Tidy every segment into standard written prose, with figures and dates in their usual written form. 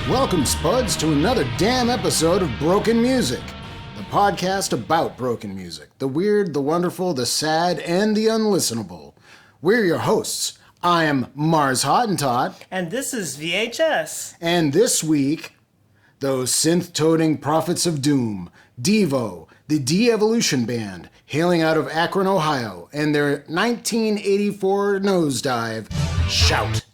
Welcome, Spuds, to another damn episode of Brok'n Music, the podcast about broken music, the weird, the wonderful, the sad, and the unlistenable. We're your hosts. I am Mars Hottentot. And this is VHS. And this week, those synth-toting prophets of doom, DEVO, the De-Evolution Band, hailing out of Akron, Ohio, and their 1984 nosedive, Shout.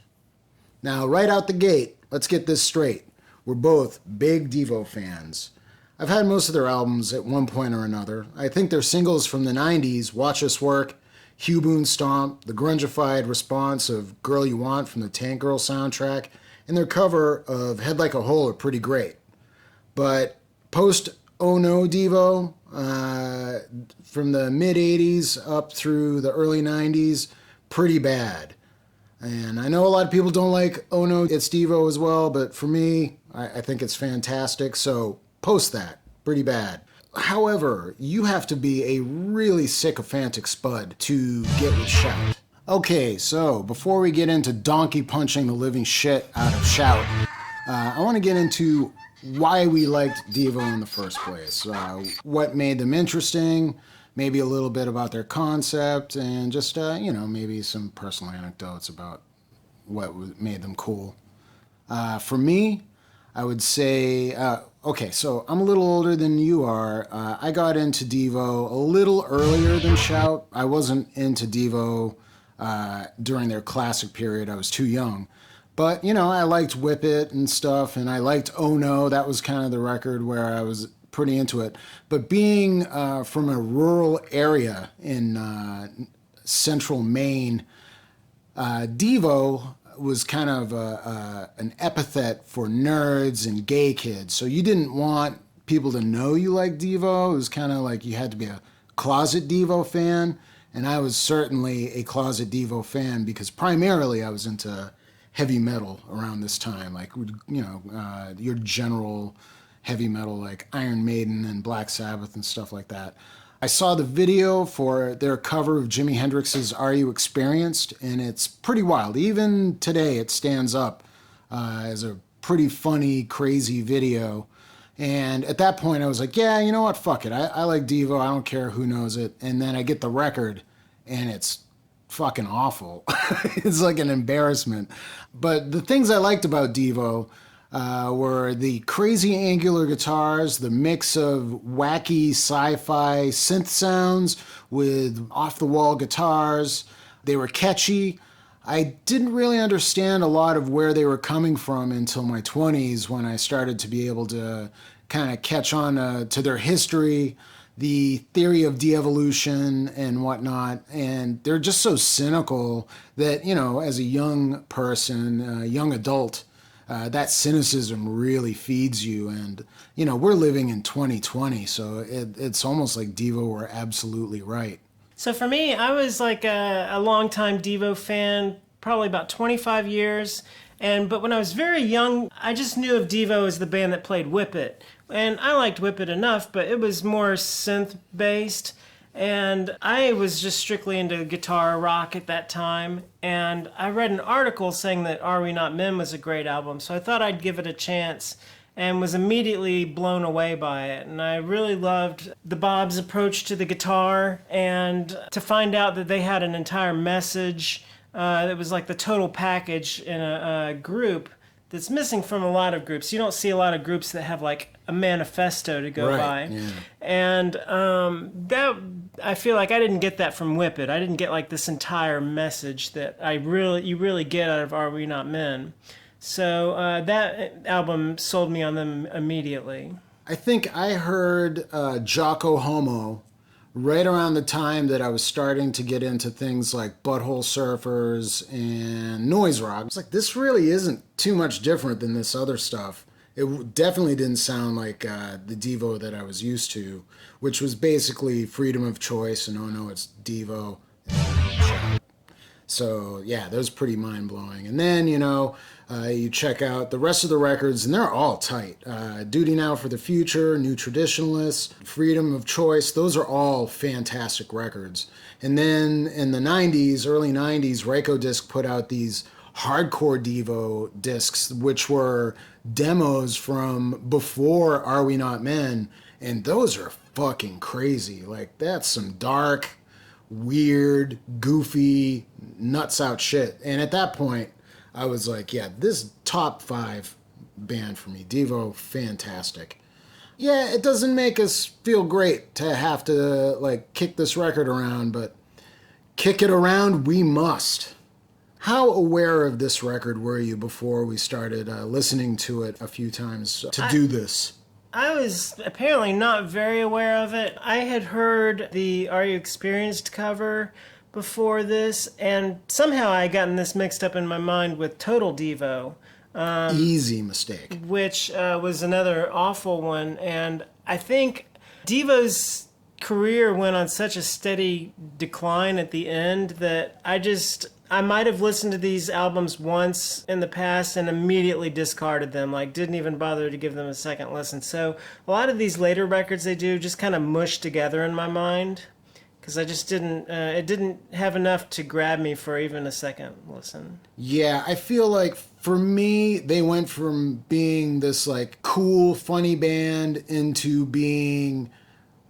Now, right out the gate, let's get this straight. We're both big DEVO fans. I've had most of their albums at one point or another. I think their singles from the 90s, Watch Us Work, Hugh Boone Stomp, the grungified response of Girl You Want from the Tank Girl soundtrack, and their cover of Head Like a Hole are pretty great. But post Oh No DEVO, from the mid-80s up through the early 90s, pretty bad. And I know a lot of people don't like Oh No, It's DEVO as well, but for me, I think it's fantastic, so post that. Pretty bad. However, you have to be a really sycophantic spud to get with Shout. Okay, so before we get into donkey punching the living shit out of Shout, I want to get into why we liked DEVO in the first place. What made them interesting, maybe a little bit about their concept, and just, maybe some personal anecdotes about what made them cool. For me, I would say, okay, so I'm a little older than you are. I got into DEVO a little earlier than Shout. I wasn't into DEVO during their classic period. I was too young. But, I liked Whip It and stuff, and I liked Oh No. That was kind of the record where I was pretty into it. But being from a rural area in central Maine, DEVO was kind of an epithet for nerds and gay kids. So you didn't want people to know you liked DEVO. It was kind of like you had to be a closet DEVO fan. And I was certainly a closet DEVO fan because primarily I was into heavy metal around this time. Like, your general heavy metal like Iron Maiden and Black Sabbath and stuff like that. I saw the video for their cover of Jimi Hendrix's Are You Experienced? And it's pretty wild. Even today it stands up as a pretty funny, crazy video. And at that point I was like, yeah, you know what, fuck it. I like DEVO, I don't care who knows it. And then I get the record and it's fucking awful. It's like an embarrassment. But the things I liked about DEVO were the crazy angular guitars, the mix of wacky sci-fi synth sounds with off-the-wall guitars. They were catchy. I didn't really understand a lot of where they were coming from until my 20s when I started to be able to kind of catch on to their history, the theory of de-evolution and whatnot. And they're just so cynical that, as a young person, young adult, that cynicism really feeds you. And, we're living in 2020, so it's almost like DEVO were absolutely right. So for me, I was like a longtime DEVO fan, probably about 25 years. But when I was very young, I just knew of DEVO as the band that played Whip It. And I liked Whip It enough, but it was more synth-based. And I was just strictly into guitar rock at that time. And I read an article saying that Are We Not Men was a great album. So I thought I'd give it a chance and was immediately blown away by it. And I really loved the Bob's approach to the guitar and to find out that they had an entire message that was like the total package in a group that's missing from a lot of groups. You don't see a lot of groups that have like a manifesto to go by. Yeah. And that I feel like I didn't get that from Whip It. I didn't get like this entire message that you really get out of Are We Not Men. So that album sold me on them immediately. I think I heard Jocko Homo right around the time that I was starting to get into things like Butthole Surfers and noise rock. I was like, this really isn't too much different than this other stuff. It definitely didn't sound like the DEVO that I was used to, which was basically freedom of choice and oh no, it's DEVO. So yeah, that was pretty mind-blowing. And then, you check out the rest of the records and they're all tight. Duty Now for the Future, New Traditionalists, Freedom of Choice, those are all fantastic records. And then in the 90s, early 90s, Rykodisc put out these hardcore Devo discs, which were demos from before Are We Not Men, and those are fucking crazy. Like, that's some dark, weird, goofy, nuts out shit. And at that point, I was like, yeah, this top 5 band for me. Devo, fantastic. Yeah, it doesn't make us feel great to have to, like, kick this record around, but kick it around we must. How aware of this record were you before we started listening to it a few times to do this? I was apparently not very aware of it. I had heard the Are You Experienced cover before this, and somehow I had gotten this mixed up in my mind with Total Devo. Easy mistake. Which was another awful one. And I think Devo's career went on such a steady decline at the end that I might have listened to these albums once in the past and immediately discarded them, like didn't even bother to give them a second listen. So a lot of these later records they do just kind of mush together in my mind because I just it didn't have enough to grab me for even a second listen. Yeah, I feel like for me, they went from being this like cool, funny band into being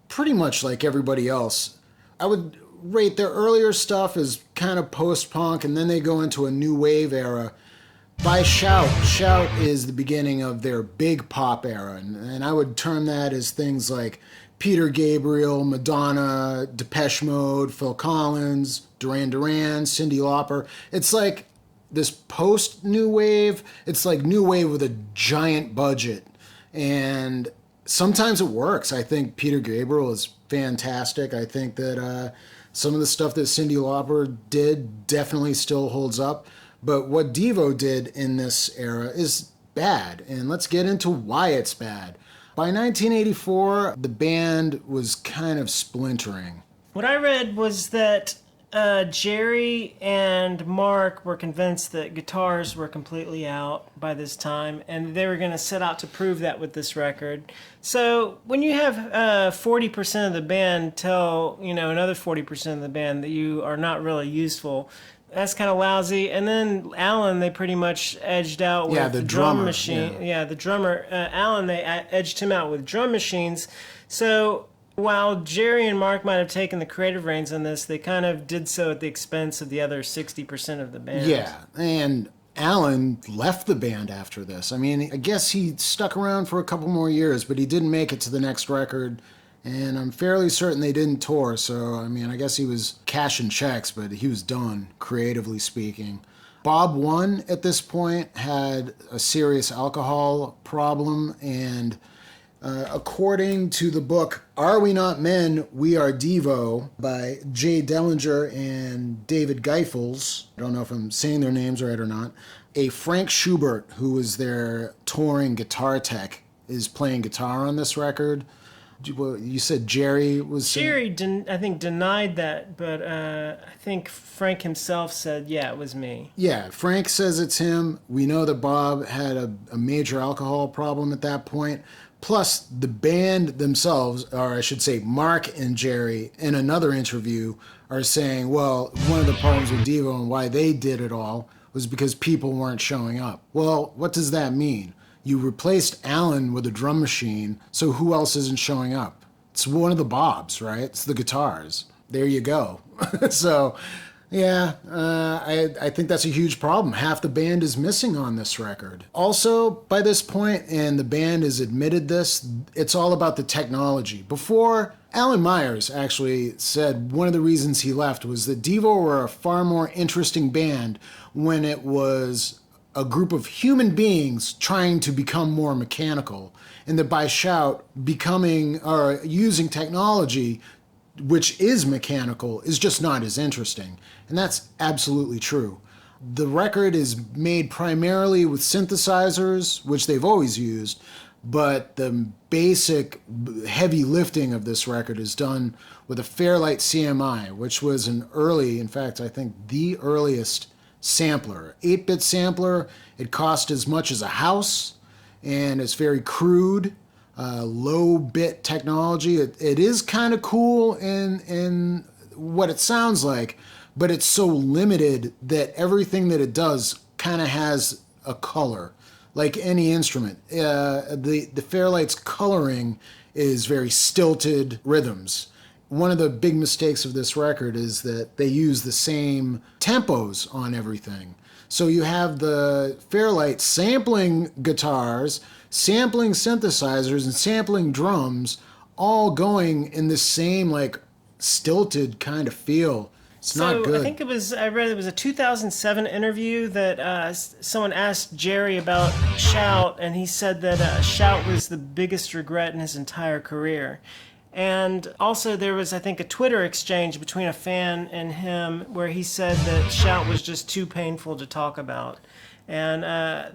pretty much like everybody else. I would rate their earlier stuff as kind of post-punk, and then they go into a new wave era. By Shout is the beginning of their big pop era, and I would term that as things like Peter Gabriel, Madonna, Depeche Mode, Phil Collins, Duran Duran, Cyndi Lauper. It's like this post-new wave. It's like new wave with a giant budget, and sometimes it works. I think Peter Gabriel is fantastic. I think that some of the stuff that Cyndi Lauper did definitely still holds up. But what Devo did in this era is bad. And let's get into why it's bad. By 1984, the band was kind of splintering. What I read was that Jerry and Mark were convinced that guitars were completely out by this time, and they were going to set out to prove that with this record. So when you have 40% of the band tell another 40% of the band that you are not really useful, that's kind of lousy. And then Alan, they pretty much edged out with the drum machine. Yeah, the drummer Alan, they edged him out with drum machines. So while Jerry and Mark might have taken the creative reins on this, they kind of did so at the expense of the other 60% of the band. Yeah, and Alan left the band after this. I mean, I guess he stuck around for a couple more years, but he didn't make it to the next record, and I'm fairly certain they didn't tour, so, I mean, I guess he was cashing checks, but he was done, creatively speaking. Bob One, at this point, had a serious alcohol problem, and according to the book Are We Not Men, We Are Devo by Jay Dellinger and David Geifels, I don't know if I'm saying their names right or not, a Frank Schubert, who was their touring guitar tech, is playing guitar on this record. You said Jerry was... Jerry, I think, denied that, but I think Frank himself said, yeah, it was me. Yeah, Frank says it's him. We know that Bob had a major alcohol problem at that point. Plus, the band themselves, or I should say Mark and Jerry, in another interview, are saying, well, one of the problems with Devo and why they did it all was because people weren't showing up. Well, what does that mean? You replaced Alan with a drum machine, so who else isn't showing up? It's one of the Bobs, right? It's the guitars. There you go. So, yeah, I think that's a huge problem. Half the band is missing on this record. Also, by this point, and the band has admitted this, it's all about the technology. Before, Alan Myers actually said one of the reasons he left was that Devo were a far more interesting band when it was a group of human beings trying to become more mechanical, and that by Shout, becoming or using technology which is mechanical is just not as interesting. And that's absolutely true. The record is made primarily with synthesizers, which they've always used, but the basic heavy lifting of this record is done with a Fairlight CMI, which was an early, in fact, I think the earliest sampler. 8-bit sampler. It cost as much as a house, and it's very crude. Low bit technology. It is kind of cool in what it sounds like, but it's so limited that everything that it does kind of has a color, like any instrument. The Fairlight's coloring is very stilted rhythms. One of the big mistakes of this record is that they use the same tempos on everything. So you have the Fairlight sampling guitars, sampling synthesizers, and sampling drums, all going in the same like stilted kind of feel. It's not good. I read it was a 2007 interview that someone asked Jerry about Shout, and he said that Shout was the biggest regret in his entire career. And also there was, I think, a Twitter exchange between a fan and him where he said that Shout was just too painful to talk about. And I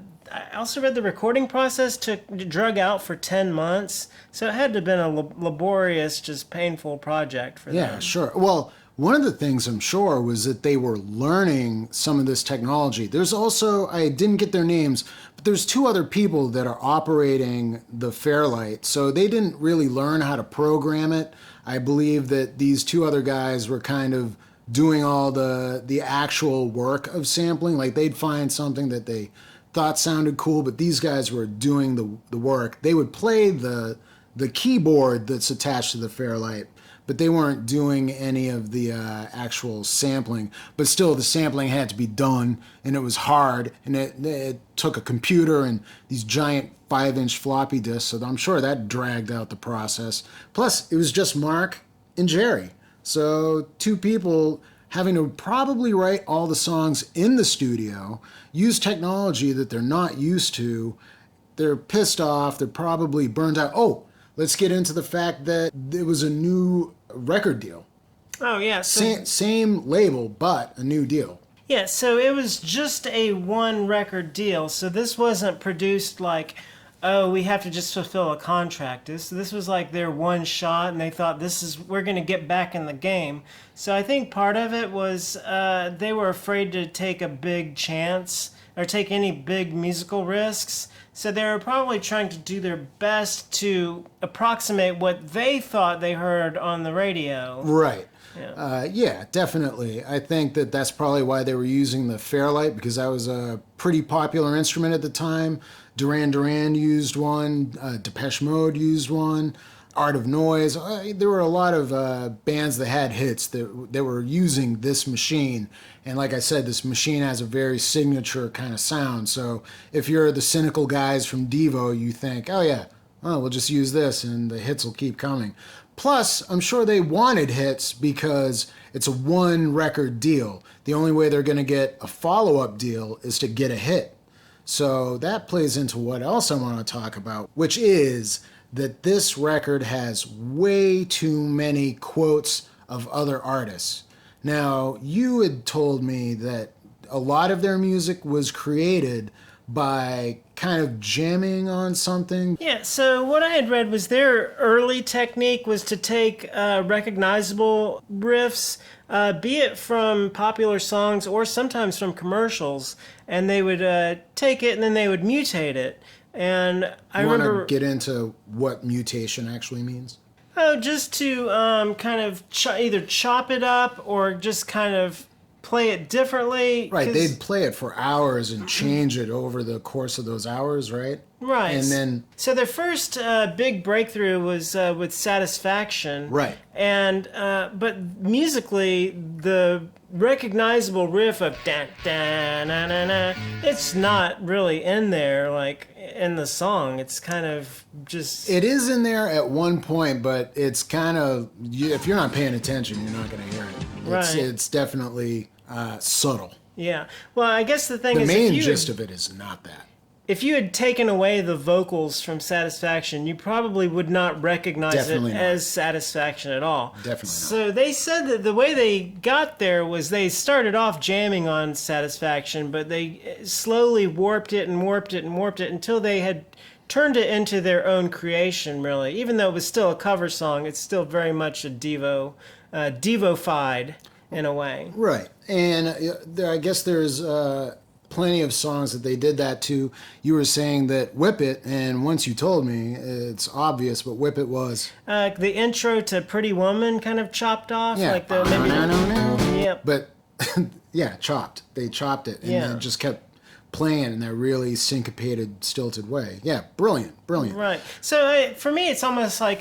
also read the recording process drug out for 10 months. So it had to have been a laborious, just painful project for them. Yeah, sure. Well, one of the things I'm sure was that they were learning some of this technology. There's also, I didn't get their names, but there's two other people that are operating the Fairlight. So they didn't really learn how to program it. I believe that these two other guys were kind of doing all the actual work of sampling. Like they'd find something that they thought sounded cool, but these guys were doing the work. They would play the keyboard that's attached to the Fairlight, but they weren't doing any of the actual sampling. But still, the sampling had to be done, and it was hard, and it took a computer and these giant 5-inch floppy disks, so I'm sure that dragged out the process. Plus, it was just Mark and Jerry. So two people having to probably write all the songs in the studio, use technology that they're not used to. They're pissed off. They're probably burned out. Oh, let's get into the fact that it was a new record deal. Oh, yeah. So, same label, but a new deal. Yeah, so it was just a one record deal. So this wasn't produced like, oh, we have to just fulfill a contract. This was like their one shot, and they thought we're going to get back in the game. So I think part of it was they were afraid to take a big chance or take any big musical risks. So they were probably trying to do their best to approximate what they thought they heard on the radio. Right. Yeah. Definitely. I think that's probably why they were using the Fairlight, because that was a pretty popular instrument at the time. Duran Duran used one. Depeche Mode used one. Art of Noise. There were a lot of bands that had hits that were using this machine. And like I said, this machine has a very signature kind of sound. So if you're the cynical guys from Devo, you think, oh yeah, we'll just use this and the hits will keep coming. Plus, I'm sure they wanted hits because it's a one record deal. The only way they're going to get a follow-up deal is to get a hit. So that plays into what else I want to talk about, which is that this record has way too many quotes of other artists. Now, you had told me that a lot of their music was created by kind of jamming on something. Yeah, so what I had read was their early technique was to take recognizable riffs, be it from popular songs or sometimes from commercials, and they would take it and then they would mutate it. And I remember... Want to get into what mutation actually means? Oh, just to kind of either chop it up or just kind of play it differently. Right, they'd play it for hours and change it over the course of those hours, right? Right. And then... So their first big breakthrough was with Satisfaction. Right. And, but musically, the recognizable riff of da-da-na-na-na, it's not really in there, like, in the song. It's kind of just... It is in there at one point, but it's kind of... If you're not paying attention, you're not going to hear it. It's definitely subtle. Yeah. Well, I guess the thing is... The main gist of it is not that. If you had taken away the vocals from Satisfaction, you probably would not recognize it as Satisfaction at all. Definitely not. So they said that the way they got there was they started off jamming on Satisfaction, but they slowly warped it and warped it and warped it until they had turned it into their own creation, really. Even though it was still a cover song, it's still very much a Devo-fied in a way. Right. And I guess there's... plenty of songs that they did that to. You were saying that Whip It, and once you told me, it's obvious, but Whip It was... the intro to Pretty Woman kind of chopped off. Yeah. Like the maybe. No. Yep. But, yeah, chopped. They chopped it, and then just kept playing in that really syncopated, stilted way. Yeah, brilliant. Right. So for me, it's almost like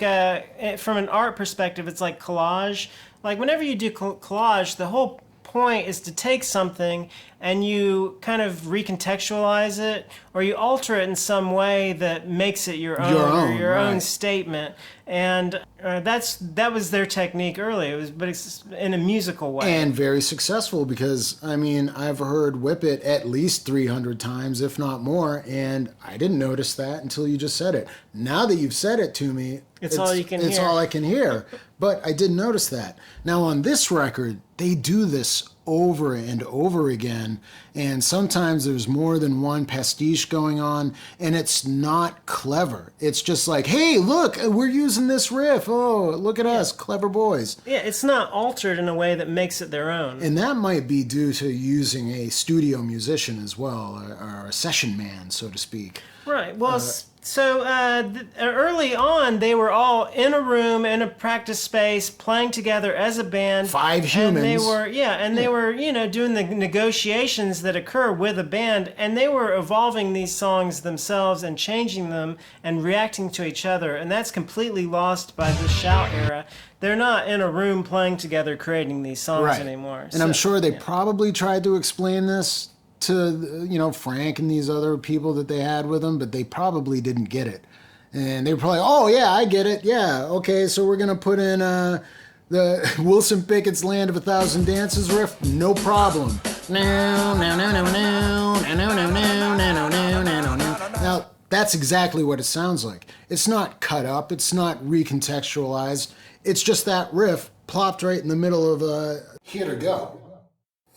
from an art perspective, it's like collage. Like whenever you do collage, the whole point is to take something and you kind of recontextualize it, or you alter it in some way that makes it your own statement. And that was their technique early. But it's in a musical way. And very successful, because I mean, I've heard Whip It at least 300 times, if not more, and I didn't notice that until you just said it. Now that you've said it to me, it's all you can hear. It's all I can hear. But I didn't notice that. Now on this record, they do this over and over again, and sometimes there's more than one pastiche going on, and it's not clever. It's just like, hey, look, we're using this riff. Oh, look at us, clever boys. Yeah, it's not altered in a way that makes it their own. And that might be due to using a studio musician as well, or a session man, so to speak. Right. Well, early on, they were all in a room, in a practice space, playing together as a band. 5 humans. And they were, doing the negotiations that occur with a band, and they were evolving these songs themselves and changing them and reacting to each other, and that's completely lost by the Shout era. They're not in a room playing together creating these songs anymore. And I'm sure they probably tried to explain this to Frank and these other people that they had with them, but they probably didn't get it. And they were probably, oh yeah, I get it. Yeah, okay, so we're gonna put in the Wilson Pickett's Land of a Thousand Dances riff, no problem. Now that's exactly what it sounds like. It's not cut up, it's not recontextualized. It's just that riff plopped right in the middle of Here to Go.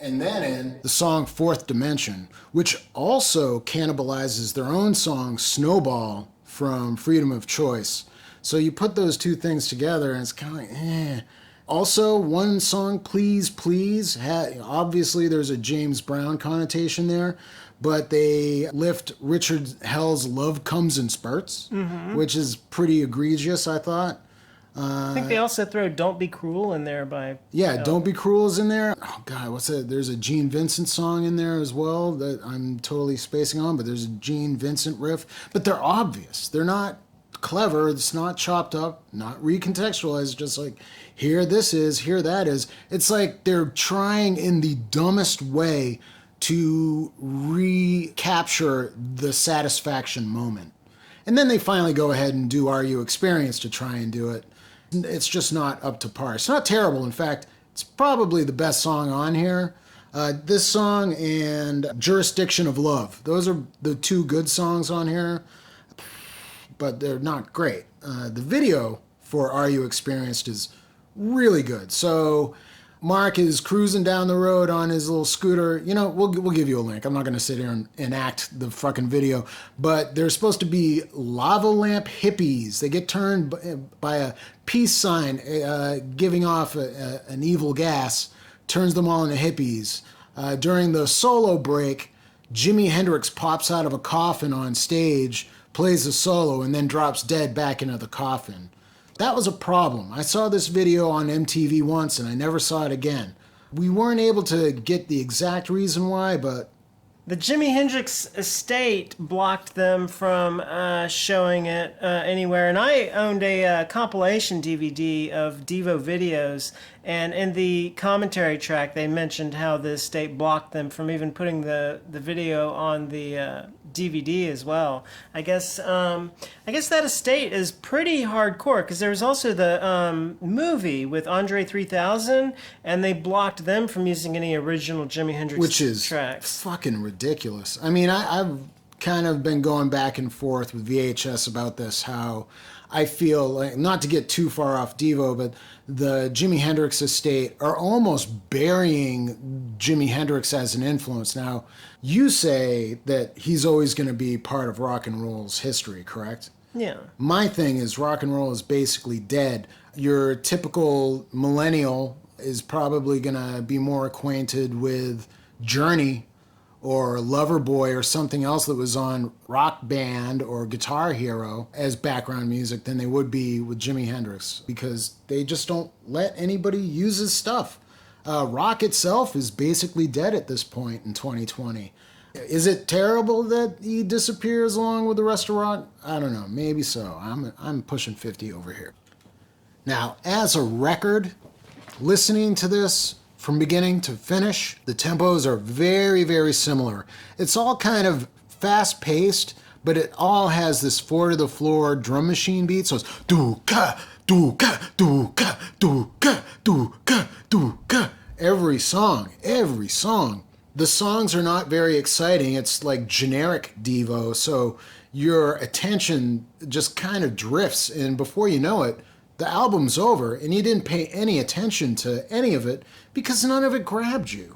And then in the song Fourth Dimension, which also cannibalizes their own song Snowball from Freedom of Choice. So you put those two things together and it's kind of like, eh. Also, one song, Please, Please, obviously there's a James Brown connotation there, but they lift Richard Hell's Love Comes in Spurts, which is pretty egregious, I thought. I think they also throw Don't Be Cruel in there by... Yeah, Don't Be Cruel is in there. Oh, God, what's that? There's a Gene Vincent song in there as well that I'm totally spacing on, but there's a Gene Vincent riff. But they're obvious. They're not clever. It's not chopped up, not recontextualized. Just like, here this is, here that is. It's like they're trying in the dumbest way to recapture the satisfaction moment. And then they finally go ahead and do Are You Experienced to try and do it. It's just not up to par. It's not terrible. In fact, it's probably the best song on here. This song and Jurisdiction of Love. Those are the two good songs on here, but they're not great. The video for Are You Experienced is really good. So Mark is cruising down the road on his little scooter. We'll give you a link. I'm not going to sit here and enact the fucking video. But they're supposed to be lava lamp hippies. They get turned by a peace sign giving off an evil gas, turns them all into hippies. During the solo break, Jimi Hendrix pops out of a coffin on stage, plays a solo, and then drops dead back into the coffin. That was a problem. I saw this video on MTV once and I never saw it again. We weren't able to get the exact reason why, but... The Jimi Hendrix estate blocked them from showing it anywhere. And I owned a compilation DVD of Devo videos. And in the commentary track, they mentioned how the estate blocked them from even putting the video on the DVD as well. I guess that estate is pretty hardcore, because there was also the movie with Andre 3000, and they blocked them from using any original Jimi Hendrix tracks. Which is fucking ridiculous. I mean, I've kind of been going back and forth with VHS about this, how I feel like, not to get too far off Devo, but the Jimi Hendrix estate are almost burying Jimi Hendrix as an influence. Now, you say that he's always going to be part of rock and roll's history, correct? Yeah. My thing is rock and roll is basically dead. Your typical millennial is probably going to be more acquainted with Journey or Loverboy or something else that was on Rock Band or Guitar Hero as background music than they would be with Jimi Hendrix, because they just don't let anybody use his stuff. Rock itself is basically dead at this point in 2020. Is it terrible that he disappears along with the rest of rock? I don't know. Maybe so. I'm pushing 50 over here. Now, as a record, listening to this from beginning to finish, the tempos are very, very similar. It's all kind of fast-paced, but it all has this four-to-the-floor drum machine beat. So it's do-ka, do-ka, do-ka, do-ka, do-ka, do-ka. Every song. The songs are not very exciting. It's like generic Devo, so your attention just kind of drifts, and before you know it, the album's over, and you didn't pay any attention to any of it because none of it grabbed you.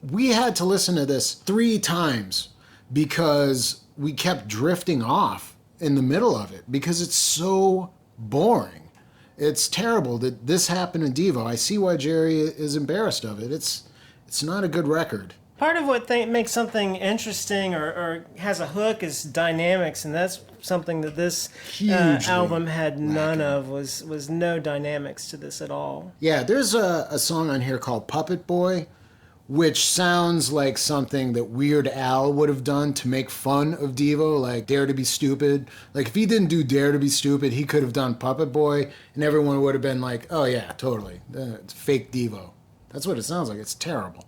We had to listen to this 3 times because we kept drifting off in the middle of it because it's so boring. It's terrible that this happened in Devo. I see why Jerry is embarrassed of it. It's not a good record. Part of what makes something interesting or has a hook is dynamics, and that's something that this album had none of, was no dynamics to this at all. Yeah, there's a song on here called Puppet Boy, which sounds like something that Weird Al would have done to make fun of Devo, like Dare to Be Stupid. Like, if he didn't do Dare to Be Stupid, he could have done Puppet Boy, and everyone would have been like, oh yeah, totally. It's fake Devo. That's what it sounds like. It's terrible.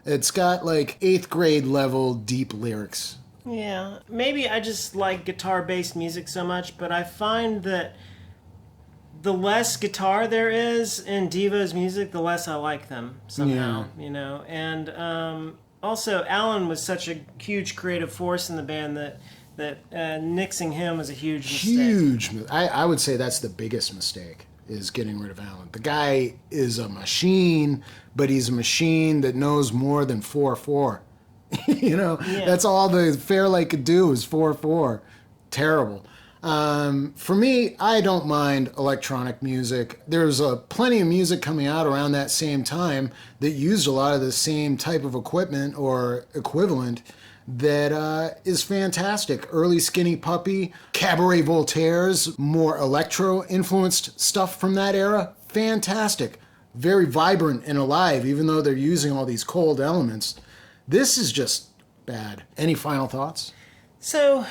It's got like 8th grade level deep lyrics. Yeah, maybe I just like guitar-based music so much, but I find that the less guitar there is in Devo's music, the less I like them somehow, you know. And also, Alan was such a huge creative force in the band that nixing him was a huge mistake. Huge. I would say that's the biggest mistake, is getting rid of Alan. The guy is a machine, but he's a machine that knows more than 4/4. You know, that's all the Fairlight could do is 4/4. Terrible. For me, I don't mind electronic music. There's plenty of music coming out around that same time that used a lot of the same type of equipment or equivalent that is fantastic. Early Skinny Puppy, Cabaret Voltaire's more electro-influenced stuff from that era, fantastic. Very vibrant and alive, even though they're using all these cold elements. This is just bad. Any final thoughts? So,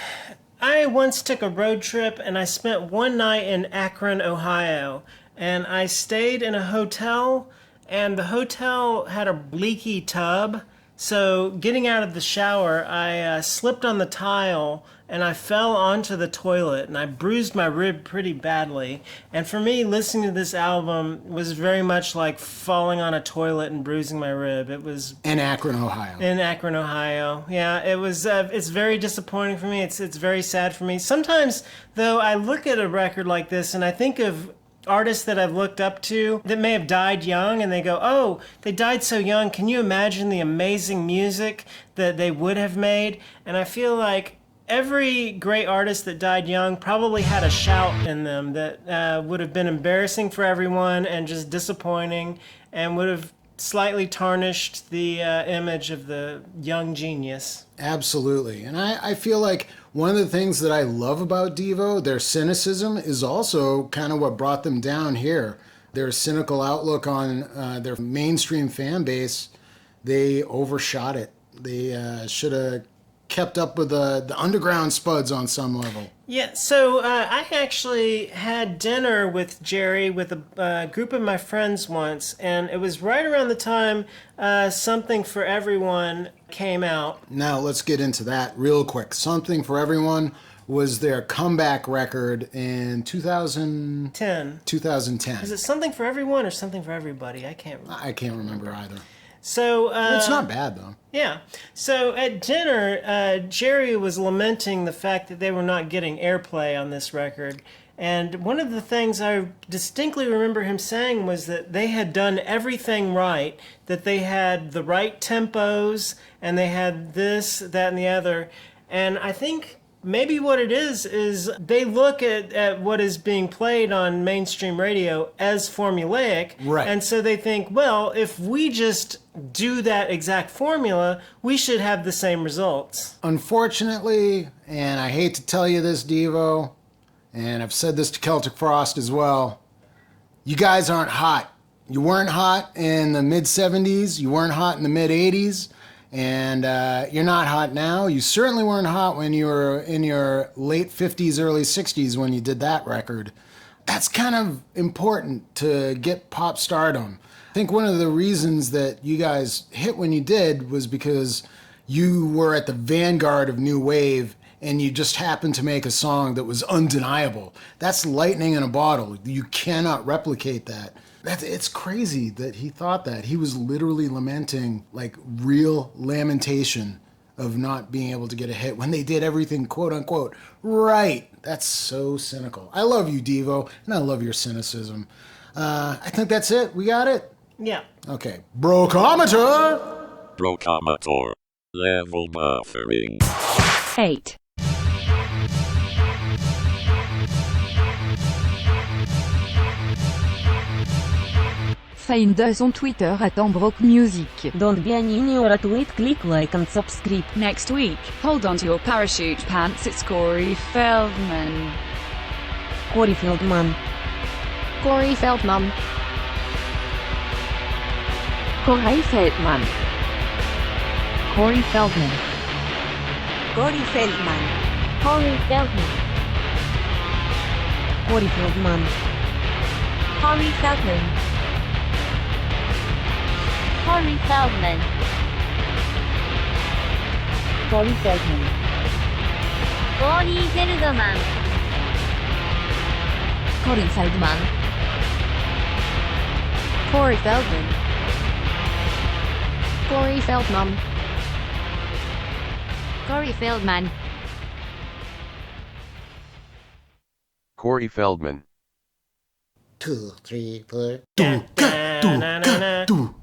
I once took a road trip and I spent one night in Akron, Ohio. And I stayed in a hotel, and the hotel had a leaky tub. So getting out of the shower, I slipped on the tile and I fell onto the toilet and I bruised my rib pretty badly. And for me, listening to this album was very much like falling on a toilet and bruising my rib. It was in Akron, Ohio. In Akron, Ohio. Yeah, it was. It's very disappointing for me. It's very sad for me. Sometimes, though, I look at a record like this and I think of artists that I've looked up to that may have died young, and they go, oh, they died so young. Can you imagine the amazing music that they would have made? And I feel like every great artist that died young probably had a shout in them that would have been embarrassing for everyone and just disappointing, and would have slightly tarnished the image of the young genius. Absolutely. And I feel like one of the things that I love about Devo, their cynicism, is also kind of what brought them down here. Their cynical outlook on their mainstream fan base, they overshot it. They should have kept up with the underground spuds on some level. Yeah, so I actually had dinner with Jerry with a group of my friends once, and it was right around the time Something for Everyone came out. Now let's get into that real quick. Something for Everyone was their comeback record in 2010. Is it Something for Everyone or Something for Everybody? I can't remember either. So it's not bad, though. Yeah. So at dinner, Jerry was lamenting the fact that they were not getting airplay on this record. And one of the things I distinctly remember him saying was that they had done everything right, that they had the right tempos, and they had this, that, and the other. And I think maybe what it is they look at what is being played on mainstream radio as formulaic. Right. And so they think, well, if we just do that exact formula, we should have the same results. Unfortunately, and I hate to tell you this, Devo, and I've said this to Celtic Frost as well, you guys aren't hot. You weren't hot in the mid-70s. You weren't hot in the mid-80s. And you're not hot now. You certainly weren't hot when you were in your late 50s, early 60s when you did that record. That's kind of important to get pop stardom. I think one of the reasons that you guys hit when you did was because you were at the vanguard of new wave and you just happened to make a song that was undeniable. That's lightning in a bottle. You cannot replicate that. It's crazy that he thought that. He was literally lamenting, like, real lamentation of not being able to get a hit when they did everything, quote unquote, right. That's so cynical. I love you, Devo, and I love your cynicism. I think that's it. We got it? Yeah. Okay. Brokometer! Brokometer. Level buffering. 8. Find us on Twitter at @BrockMusic. Don't be an in your tweet, click like and subscribe. Next week, hold on to your parachute pants, it's Corey Feldman. Corey Feldman. Corey Feldman. Corey Feldman. Corey Feldman. Corey Feldman. Corey Feldman. Corey Feldman. Corey Feldman. Corey Feldman. Corey Feldman. Corey Feldman. Corey Feldman. Corey Feldman. Corey Feldman. Corey Feldman. Corey Feldman. 2, 3, 4. Da, da, na, na, na. Do,